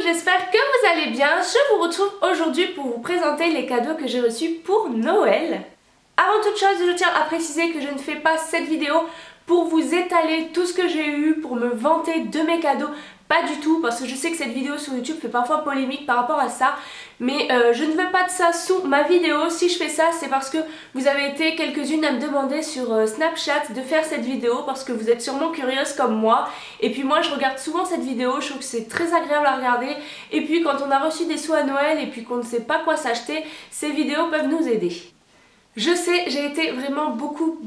j'espère que vous allez bien. Je vous retrouve aujourd'hui pour vous présenter les cadeaux que j'ai reçus pour Noël. Avant toute chose, je tiens à préciser que je ne fais pas cette vidéo pour vous étaler tout ce que j'ai eu, pour me vanter de mes cadeaux. Pas du tout, parce que je sais que cette vidéo sur YouTube fait parfois polémique par rapport à ça. Mais je ne veux pas de ça sous ma vidéo. Si je fais ça, c'est parce que vous avez été quelques-unes à me demander sur Snapchat de faire cette vidéo, parce que vous êtes sûrement curieuses comme moi. Et puis moi je regarde souvent cette vidéo, je trouve que c'est très agréable à regarder. Et puis quand on a reçu des sous à Noël et puis qu'on ne sait pas quoi s'acheter, ces vidéos peuvent nous aider. Je sais, j'ai été vraiment beaucoup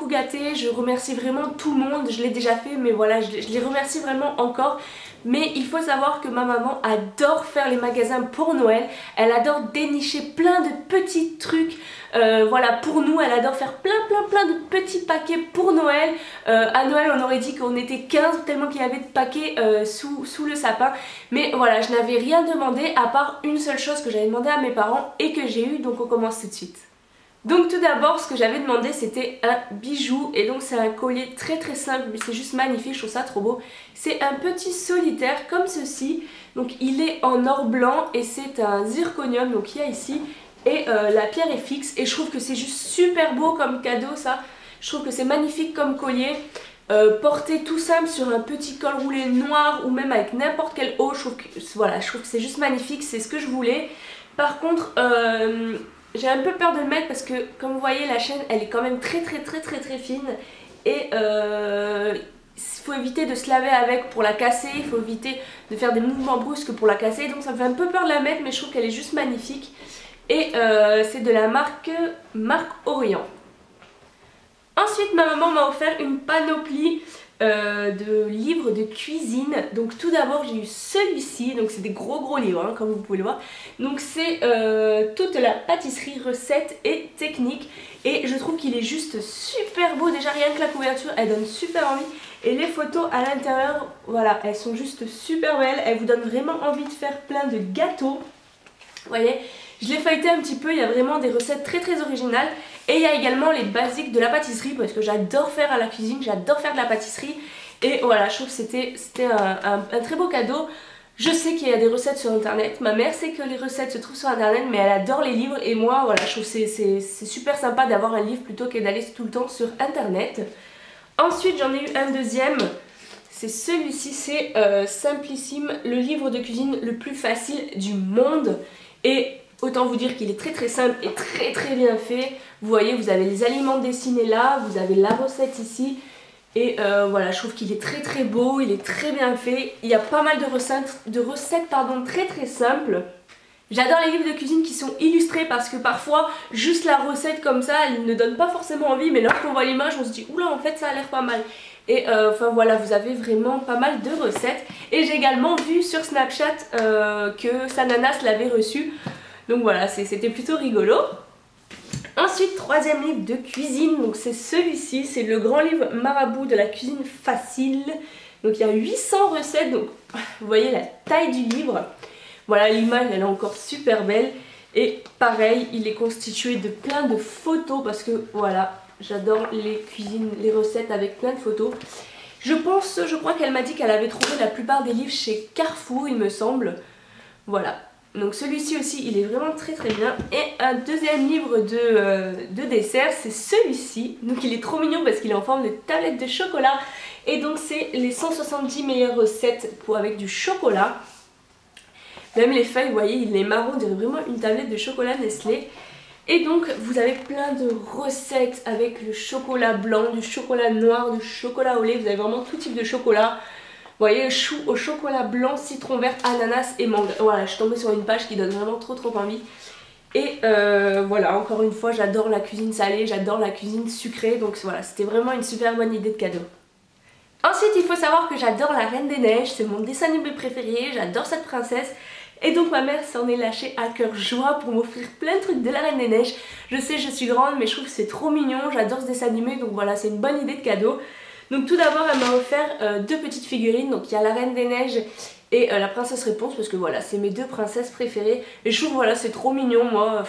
gâtée, je remercie vraiment tout le monde, je l'ai déjà fait mais voilà, je les remercie vraiment encore. Mais il faut savoir que ma maman adore faire les magasins pour Noël, elle adore dénicher plein de petits trucs, voilà, pour nous, elle adore faire plein de petits paquets pour Noël. À Noël on aurait dit qu'on était 15 tellement qu'il y avait de paquets sous le sapin. Mais voilà, je n'avais rien demandé à part une seule chose que j'avais demandé à mes parents et que j'ai eu, donc on commence tout de suite. Donc tout d'abord ce que j'avais demandé c'était un bijou et donc c'est un collier très simple mais c'est juste magnifique, je trouve ça trop beau. C'est un petit solitaire comme ceci, donc il est en or blanc et c'est un zirconium donc il y a ici et la pierre est fixe et je trouve que c'est juste super beau comme cadeau ça. Je trouve que c'est magnifique comme collier, porté tout simple sur un petit col roulé noir ou même avec n'importe quel haut, je trouve que c'est juste magnifique, c'est ce que je voulais. Par contre j'ai un peu peur de le mettre parce que comme vous voyez la chaîne elle est quand même très fine et il faut éviter de se laver avec pour la casser, il faut éviter de faire des mouvements brusques pour la casser, donc ça me fait un peu peur de la mettre mais je trouve qu'elle est juste magnifique et c'est de la marque Orient. Ensuite ma maman m'a offert une panoplie de livres de cuisine. Donc tout d'abord j'ai eu celui-ci, donc c'est des gros livres hein, comme vous pouvez le voir. Donc c'est toute la pâtisserie, recettes et techniques et je trouve qu'il est juste super beau. Déjà rien que la couverture elle donne super envie et les photos à l'intérieur, voilà, elles sont juste super belles, elles vous donnent vraiment envie de faire plein de gâteaux. Vous voyez, je l'ai feuilleté un petit peu, il y a vraiment des recettes très originales. Et il y a également les basiques de la pâtisserie parce que j'adore faire à la cuisine, j'adore faire de la pâtisserie. Et voilà, je trouve que c'était un très beau cadeau. Je sais qu'il y a des recettes sur internet, ma mère sait que les recettes se trouvent sur internet mais elle adore les livres. Et moi voilà, je trouve que c'est super sympa d'avoir un livre plutôt que d'aller tout le temps sur internet. Ensuite j'en ai eu un deuxième. C'est celui-ci, c'est Simplissime, le livre de cuisine le plus facile du monde. Et autant vous dire qu'il est très simple et très bien fait. Vous voyez, vous avez les aliments dessinés là, vous avez la recette ici. Et voilà, je trouve qu'il est très beau, il est très bien fait. Il y a pas mal de recettes très simples. J'adore les livres de cuisine qui sont illustrés parce que parfois, juste la recette comme ça, elle ne donne pas forcément envie. Mais lorsqu'on voit l'image, on se dit, oula, en fait ça a l'air pas mal. Et enfin voilà, vous avez vraiment pas mal de recettes. Et j'ai également vu sur Snapchat que Sananas l'avait reçu. Donc voilà, c'était plutôt rigolo. Ensuite, troisième livre de cuisine, donc c'est celui-ci, c'est le grand livre marabout de la cuisine facile. Donc il y a 800 recettes, donc vous voyez la taille du livre. Voilà, l'image elle est encore super belle. Et pareil, il est constitué de plein de photos parce que voilà, j'adore les cuisines, les recettes avec plein de photos. Je crois qu'elle m'a dit qu'elle avait trouvé la plupart des livres chez Carrefour, il me semble. Voilà. Donc celui-ci aussi il est vraiment très bien. Et un deuxième livre de dessert, c'est celui-ci. Donc il est trop mignon parce qu'il est en forme de tablette de chocolat. Et donc c'est les 170 meilleures recettes avec du chocolat. Même les feuilles, vous voyez, il est marron, on dirait vraiment une tablette de chocolat Nestlé. Et donc vous avez plein de recettes avec le chocolat blanc, du chocolat noir, du chocolat au lait. Vous avez vraiment tout type de chocolat. Vous voyez, chou au chocolat blanc, citron vert, ananas et mangue. Voilà, je suis tombée sur une page qui donne vraiment trop envie. Et voilà, encore une fois, j'adore la cuisine salée, j'adore la cuisine sucrée. Donc voilà, c'était vraiment une super bonne idée de cadeau. Ensuite, il faut savoir que j'adore la Reine des Neiges, c'est mon dessin animé préféré, j'adore cette princesse. Et donc ma mère s'en est lâchée à cœur joie pour m'offrir plein de trucs de la Reine des Neiges. Je sais, je suis grande, mais je trouve que c'est trop mignon, j'adore ce dessin animé, donc voilà, c'est une bonne idée de cadeau. Donc tout d'abord elle m'a offert deux petites figurines, donc il y a la Reine des Neiges et la Princesse Réponse parce que voilà c'est mes deux princesses préférées et je trouve voilà c'est trop mignon. Moi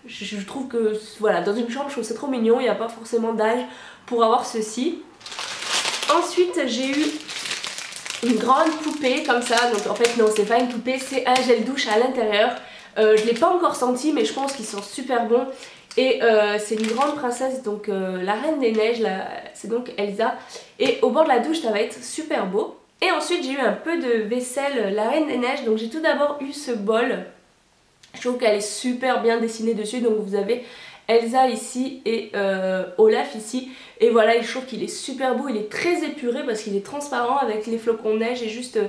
je trouve que voilà dans une chambre je trouve c'est trop mignon, il n'y a pas forcément d'âge pour avoir ceci. Ensuite j'ai eu une grande poupée comme ça. Donc en fait non, c'est pas une poupée, c'est un gel douche à l'intérieur. Je l'ai pas encore senti mais je pense qu'il sent super bon. Et c'est une grande princesse, donc la reine des neiges, c'est donc Elsa. Et au bord de la douche ça va être super beau. Et ensuite j'ai eu un peu de vaisselle la reine des neiges. Donc j'ai tout d'abord eu ce bol. Je trouve qu'elle est super bien dessinée dessus. Donc vous avez Elsa ici et Olaf ici. Et voilà, je trouve qu'il est super beau. Il est très épuré parce qu'il est transparent avec les flocons de neige et juste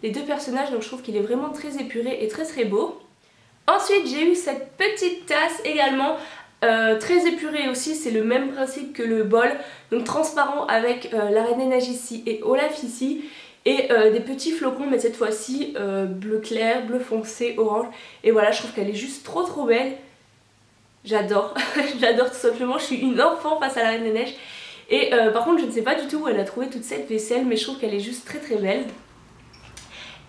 les deux personnages. Donc je trouve qu'il est vraiment très épuré et très beau. Ensuite j'ai eu cette petite tasse également. Très épuré aussi, c'est le même principe que le bol, donc transparent avec la reine des neiges ici et Olaf ici, et des petits flocons mais cette fois-ci bleu clair, bleu foncé, orange, et voilà, je trouve qu'elle est juste trop belle, j'adore, j'adore tout simplement, je suis une enfant face à la reine des neiges, et par contre je ne sais pas du tout où elle a trouvé toute cette vaisselle, mais je trouve qu'elle est juste très belle.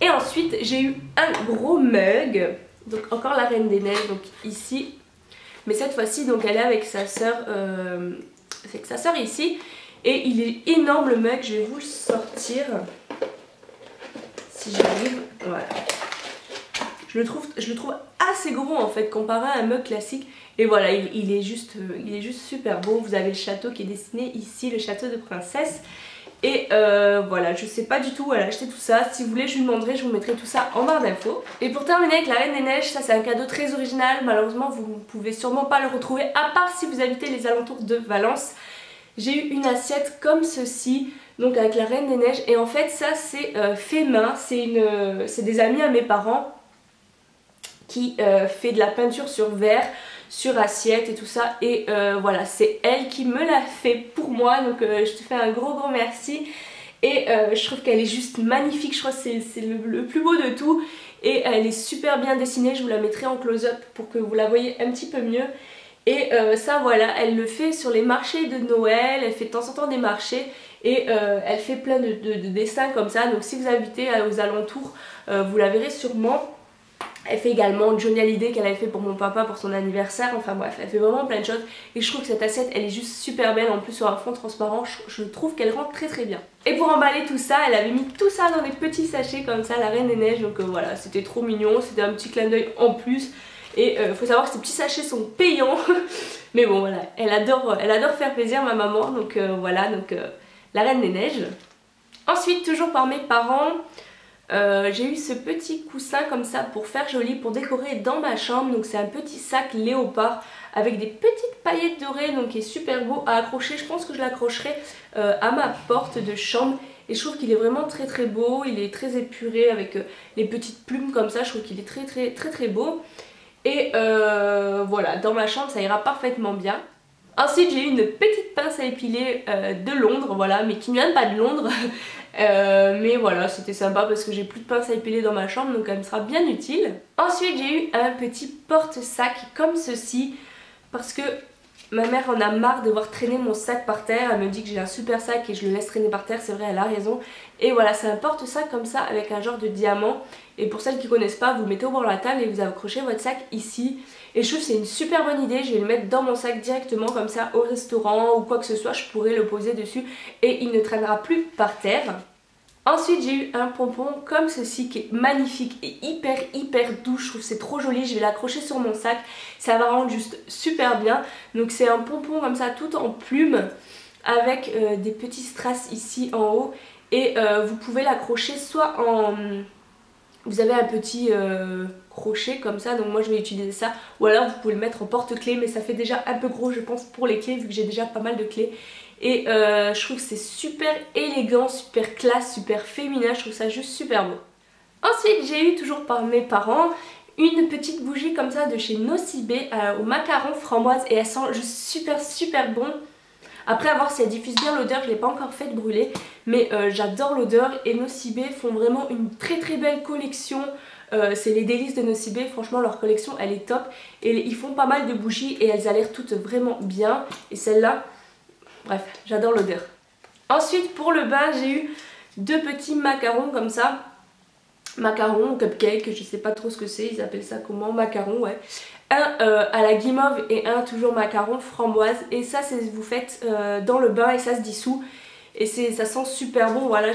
Et ensuite j'ai eu un gros mug, donc encore la reine des neiges, donc ici. Mais cette fois-ci, donc elle est avec sa sœur ici. Et il est énorme le mug, je vais vous le sortir. Si j'arrive, voilà. Je le trouve assez gros en fait, comparé à un mug classique. Et voilà, il est juste super beau. Vous avez le château qui est dessiné ici, le château de princesse. Et voilà, je sais pas du tout où elle a acheté tout ça. Si vous voulez, je lui demanderai, je vous mettrai tout ça en barre d'infos. Et pour terminer avec la Reine des Neiges, ça c'est un cadeau très original. Malheureusement, vous ne pouvez sûrement pas le retrouver, à part si vous habitez les alentours de Valence. J'ai eu une assiette comme ceci, donc avec la Reine des Neiges. Et en fait, ça c'est fait main. C'est des amis à mes parents qui fait de la peinture sur verre, sur assiette et tout ça, et voilà, c'est elle qui me l'a fait pour moi, donc je te fais un gros merci. Et je trouve qu'elle est juste magnifique, je crois que c'est le plus beau de tout, et elle est super bien dessinée. Je vous la mettrai en close-up pour que vous la voyez un petit peu mieux. Et ça voilà, elle le fait sur les marchés de Noël, elle fait de temps en temps des marchés, et elle fait plein de dessins comme ça, donc si vous habitez aux alentours, vous la verrez sûrement. Elle fait également Johnny Hallyday qu'elle avait fait pour mon papa pour son anniversaire, enfin bref, elle fait vraiment plein de choses. Et je trouve que cette assiette elle est juste super belle, en plus sur un fond transparent, je trouve qu'elle rend très bien. Et pour emballer tout ça, elle avait mis tout ça dans des petits sachets comme ça, la Reine des Neiges, donc voilà, c'était trop mignon, c'était un petit clin d'œil en plus. Et faut savoir que ces petits sachets sont payants, mais bon voilà, elle adore faire plaisir ma maman, donc voilà, donc la Reine des Neiges. Ensuite, toujours par mes parents, j'ai eu ce petit coussin comme ça pour faire joli, pour décorer dans ma chambre. Donc c'est un petit sac léopard avec des petites paillettes dorées, donc qui est super beau à accrocher. Je pense que je l'accrocherai à ma porte de chambre. Et je trouve qu'il est vraiment très beau, il est très épuré avec les petites plumes comme ça. Je trouve qu'il est très beau. Et voilà, dans ma chambre ça ira parfaitement bien. Ensuite j'ai eu une petite pince à épiler de Londres, voilà, mais qui ne vient pas de Londres. Mais voilà, c'était sympa parce que j'ai plus de pince à épiler dans ma chambre, donc elle me sera bien utile. Ensuite j'ai eu un petit porte-sac comme ceci, parce que ma mère en a marre de voir traîner mon sac par terre. Elle me dit que j'ai un super sac et je le laisse traîner par terre, c'est vrai, elle a raison. Et voilà, c'est un porte-sac comme ça avec un genre de diamant. Et pour celles qui connaissent pas, vous le mettez au bord de la table et vous accrochez votre sac ici. Et je trouve que c'est une super bonne idée, je vais le mettre dans mon sac directement comme ça au restaurant ou quoi que ce soit, je pourrais le poser dessus et il ne traînera plus par terre. Ensuite j'ai eu un pompon comme ceci qui est magnifique et hyper doux, je trouve que c'est trop joli, je vais l'accrocher sur mon sac, ça va rendre juste super bien. Donc c'est un pompon comme ça tout en plumes avec des petits strass ici en haut et vous pouvez l'accrocher soit en... Vous avez un petit crochet comme ça, donc moi je vais utiliser ça, ou alors vous pouvez le mettre en porte-clés, mais ça fait déjà un peu gros je pense pour les clés vu que j'ai déjà pas mal de clés. Et je trouve que c'est super élégant, super classe, super féminin, je trouve ça juste super beau. Ensuite j'ai eu toujours par mes parents une petite bougie comme ça de chez Nocibé au macaron framboise et elle sent juste super bon. Après à voir si elle diffuse bien l'odeur, je ne l'ai pas encore fait brûler, mais j'adore l'odeur et Nocibé font vraiment une très belle collection. C'est les délices de Nocibé, franchement leur collection elle est top et ils font pas mal de bougies et elles a l'air toutes vraiment bien et celle-là, bref, j'adore l'odeur. Ensuite pour le bain j'ai eu deux petits macarons comme ça, macarons, cupcake, je sais pas trop ce que c'est, ils appellent ça comment, macarons ouais. Un à la guimauve et un toujours macaron framboise et ça vous faites dans le bain et ça se dissout et ça sent super bon, voilà.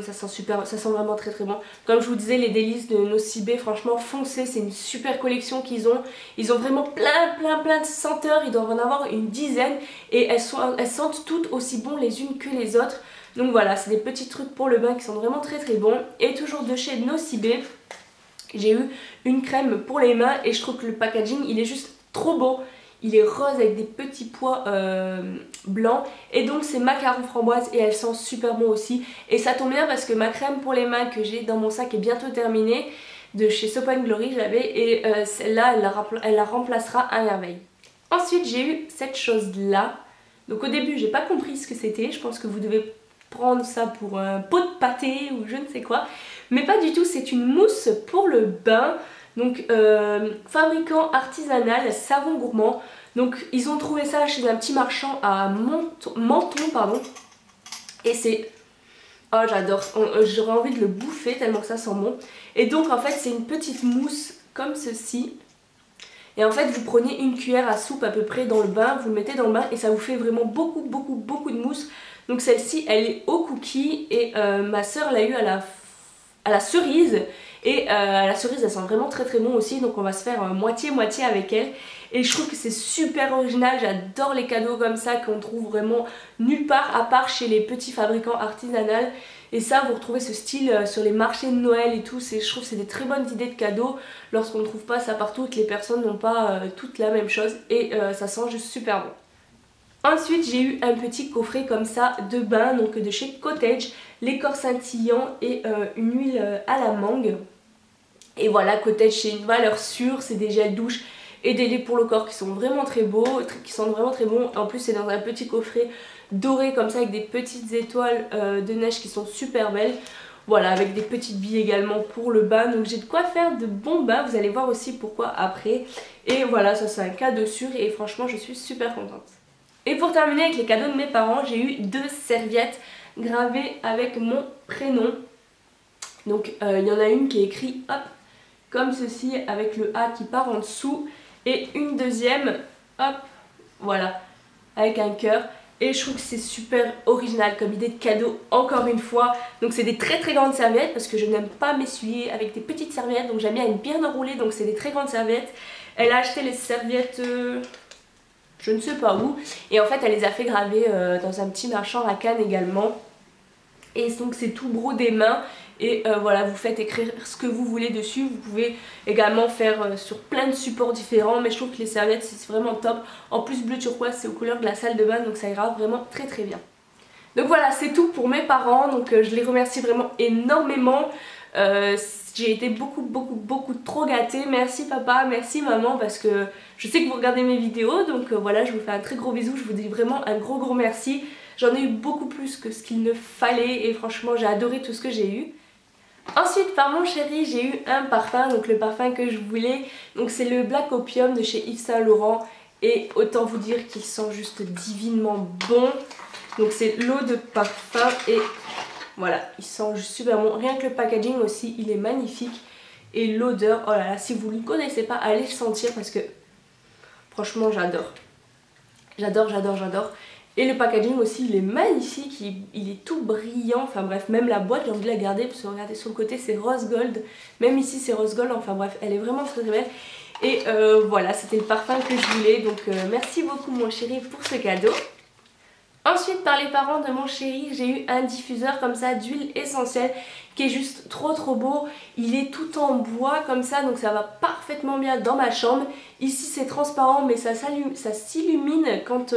Ça sent super, ça sent vraiment très très bon. Comme je vous disais, les délices de Nocibé, franchement foncez, c'est une super collection qu'ils ont. Ils ont vraiment plein de senteurs, ils doivent en avoir une dizaine et elles sentent toutes aussi bon les unes que les autres. Donc voilà, c'est des petits trucs pour le bain qui sont vraiment très très bons. Et toujours de chez Nocibé, j'ai eu une crème pour les mains et je trouve que le packaging il est juste trop beau. Il est rose avec des petits pois blancs et donc c'est macaron framboise et elle sent super bon aussi. Et ça tombe bien parce que ma crème pour les mains que j'ai dans mon sac est bientôt terminée. De chez Soap & Glory j'avais et celle-là elle la remplacera à merveille. Ensuite j'ai eu cette chose là. Donc au début j'ai pas compris ce que c'était. Je pense que vous devez prendre ça pour un pot de pâté ou je ne sais quoi. Mais pas du tout, c'est une mousse pour le bain. Donc fabricant artisanal, savon gourmand. Donc ils ont trouvé ça chez un petit marchand à Menton pardon. Et c'est... Oh j'adore, j'aurais envie de le bouffer tellement que ça sent bon. Et donc en fait c'est une petite mousse comme ceci. Et en fait vous prenez une cuillère à soupe à peu près dans le bain, vous le mettez dans le bain et ça vous fait vraiment beaucoup de mousse. Donc celle-ci elle est au cookie et ma soeur l'a eu à la cerise. Et la cerise elle sent vraiment très bon aussi, donc on va se faire moitié-moitié avec elle. Et je trouve que c'est super original, j'adore les cadeaux comme ça qu'on trouve vraiment nulle part à part chez les petits fabricants artisanaux. Et ça vous retrouvez ce style sur les marchés de Noël et tout, je trouve que c'est des très bonnes idées de cadeaux lorsqu'on ne trouve pas ça partout, que les personnes n'ont pas toutes la même chose et ça sent juste super bon. Ensuite j'ai eu un petit coffret comme ça de bain, donc de chez Cottage, l'écorce scintillant et une huile à la mangue. Et voilà, Cottage c'est une valeur sûre, c'est des gels douche et des laits pour le corps qui sont vraiment très beaux, qui sentent vraiment très bon. En plus c'est dans un petit coffret doré comme ça avec des petites étoiles de neige qui sont super belles. Voilà, avec des petites billes également pour le bain, donc j'ai de quoi faire de bons bains, vous allez voir aussi pourquoi après. Et voilà, ça c'est un cadeau sûr et franchement je suis super contente. Et pour terminer avec les cadeaux de mes parents, j'ai eu 2 serviettes gravées avec mon prénom. Donc il y en a une qui est écrite hop comme ceci avec le A qui part en dessous et une deuxième hop voilà avec un cœur. Et je trouve que c'est super original comme idée de cadeau encore une fois. Donc c'est des très grandes serviettes parce que je n'aime pas m'essuyer avec des petites serviettes, donc j'aime bien être bien enroulée, donc c'est des très grandes serviettes. Elle a acheté les serviettes je ne sais pas où et en fait elle les a fait graver dans un petit marchand à Cannes également. Et donc c'est tout brodé main et voilà, vous faites écrire ce que vous voulez dessus. Vous pouvez également faire sur plein de supports différents, mais je trouve que les serviettes c'est vraiment top. En plus bleu turquoise c'est aux couleurs de la salle de bain, donc ça ira vraiment très bien. Donc voilà, c'est tout pour mes parents, donc je les remercie vraiment énormément. J'ai été beaucoup trop gâtée. Merci papa, merci maman, parce que je sais que vous regardez mes vidéos, donc voilà, je vous fais un très gros bisou, je vous dis vraiment un gros merci. J'en ai eu beaucoup plus que ce qu'il ne fallait et franchement j'ai adoré tout ce que j'ai eu. Ensuite par mon chéri j'ai eu un parfum, donc le parfum que je voulais, donc c'est le Black Opium de chez Yves Saint Laurent et autant vous dire qu'il sent juste divinement bon. Donc c'est l'eau de parfum et voilà, il sent juste super bon, rien que le packaging aussi il est magnifique et l'odeur, oh là là, si vous ne le connaissez pas allez le sentir parce que franchement j'adore. J'adore. Et le packaging aussi il est magnifique, il est tout brillant, enfin bref, même la boîte j'ai envie de la garder parce que regardez sur le côté c'est rose gold, même ici c'est rose gold, enfin bref elle est vraiment très belle. Et voilà, c'était le parfum que je voulais, donc merci beaucoup mon chéri pour ce cadeau. Ensuite par les parents de mon chéri j'ai eu un diffuseur comme ça d'huile essentielle qui est juste trop beau. Il est tout en bois comme ça, donc ça va parfaitement bien dans ma chambre. Ici c'est transparent mais ça s'illumine quand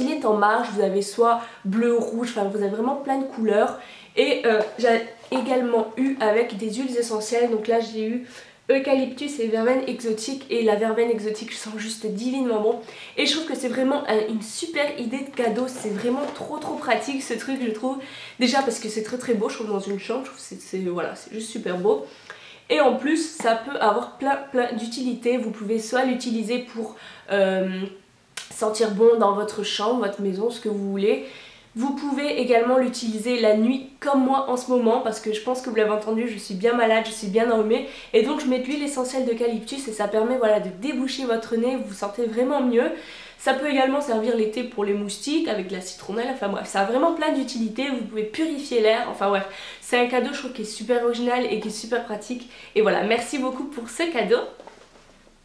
il est en marge. Vous avez soit bleu, rouge, enfin vous avez vraiment plein de couleurs. Et j'ai également eu avec des huiles essentielles, donc là j'ai eu eucalyptus et verveine exotique, et la verveine exotique je sens juste divinement bon et je trouve que c'est vraiment une super idée de cadeau. C'est vraiment trop pratique ce truc je trouve, déjà parce que c'est très beau je trouve dans une chambre, je trouve voilà, c'est juste super beau. Et en plus ça peut avoir plein d'utilités. Vous pouvez soit l'utiliser pour sentir bon dans votre chambre, votre maison, ce que vous voulez. Vous pouvez également l'utiliser la nuit comme moi en ce moment parce que je pense que vous l'avez entendu, je suis bien malade, je suis bien enrhumée et donc je mets de l'huile essentielle d'eucalyptus et ça permet voilà, de déboucher votre nez, vous vous sentez vraiment mieux. Ça peut également servir l'été pour les moustiques avec de la citronnelle, enfin bref, ça a vraiment plein d'utilités, vous pouvez purifier l'air, enfin bref, c'est un cadeau je trouve qui est super original et qui est super pratique. Et voilà, merci beaucoup pour ce cadeau.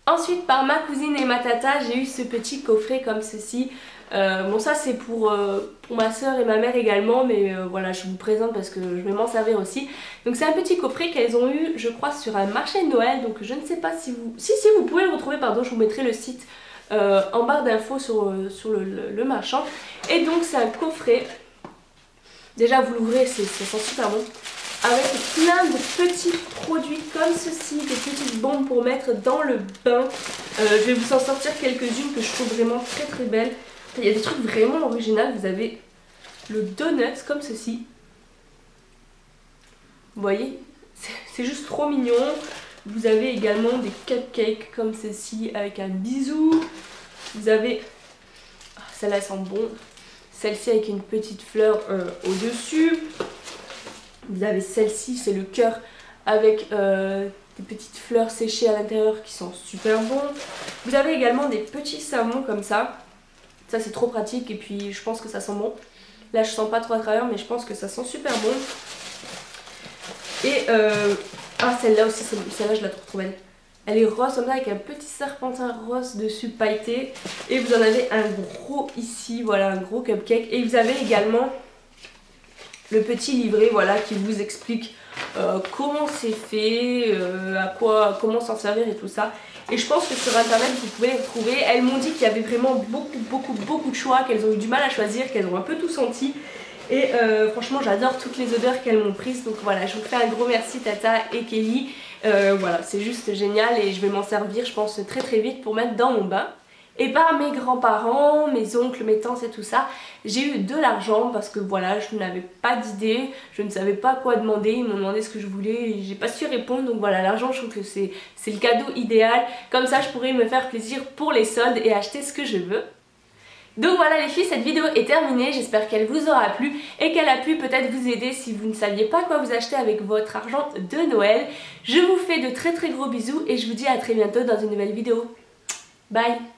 Ensuite, par ma cousine et ma tata, j'ai eu ce petit coffret comme ceci. Bon, ça c'est pour ma soeur et ma mère également, mais voilà, je vous présente parce que je vais m'en servir aussi. Donc c'est un petit coffret qu'elles ont eu, je crois, sur un marché de Noël. Donc je ne sais pas si vous... Si, vous pouvez le retrouver, pardon, je vous mettrai le site en barre d'infos sur le marchand. Et donc c'est un coffret. Déjà vous l'ouvrez, ça sent super bon. Avec plein de petits produits comme ceci, des petites bombes pour mettre dans le bain. Je vais vous en sortir quelques-unes que je trouve vraiment très très belles. Il y a des trucs vraiment originaux. Vous avez le donut comme ceci. Vous voyez, c'est juste trop mignon. Vous avez également des cupcakes comme ceci avec un bisou. Vous avez, celle-là sent bon. Celle-ci avec une petite fleur au-dessus. Vous avez celle-ci, c'est le cœur avec des petites fleurs séchées à l'intérieur qui sont super bons. Vous avez également des petits savons comme ça. Ça c'est trop pratique et puis je pense que ça sent bon. Là je sens pas trop à travers mais je pense que ça sent super bon. Et celle-là aussi, celle-là je la trouve trop belle. Elle est rose comme ça avec un petit serpentin rose dessus pailleté. Et vous en avez un gros ici, voilà, un gros cupcake. Et vous avez également le petit livret, voilà, qui vous explique comment c'est fait, comment s'en servir et tout ça. Et je pense que sur internet vous pouvez les retrouver. Elles m'ont dit qu'il y avait vraiment beaucoup de choix, qu'elles ont eu du mal à choisir, qu'elles ont un peu tout senti. Et franchement j'adore toutes les odeurs qu'elles m'ont prises. Donc voilà, je vous fais un gros merci Tata et Kelly. Voilà, c'est juste génial et je vais m'en servir je pense très vite pour mettre dans mon bain. Et par mes grands-parents, mes oncles, mes tantes et tout ça, j'ai eu de l'argent parce que voilà, je n'avais pas d'idée, je ne savais pas quoi demander, ils m'ont demandé ce que je voulais et j'ai pas su répondre. Donc voilà, l'argent je trouve que c'est le cadeau idéal, comme ça je pourrais me faire plaisir pour les soldes et acheter ce que je veux. Donc voilà les filles, cette vidéo est terminée, j'espère qu'elle vous aura plu et qu'elle a pu peut-être vous aider si vous ne saviez pas quoi vous acheter avec votre argent de Noël. Je vous fais de très gros bisous et je vous dis à très bientôt dans une nouvelle vidéo. Bye!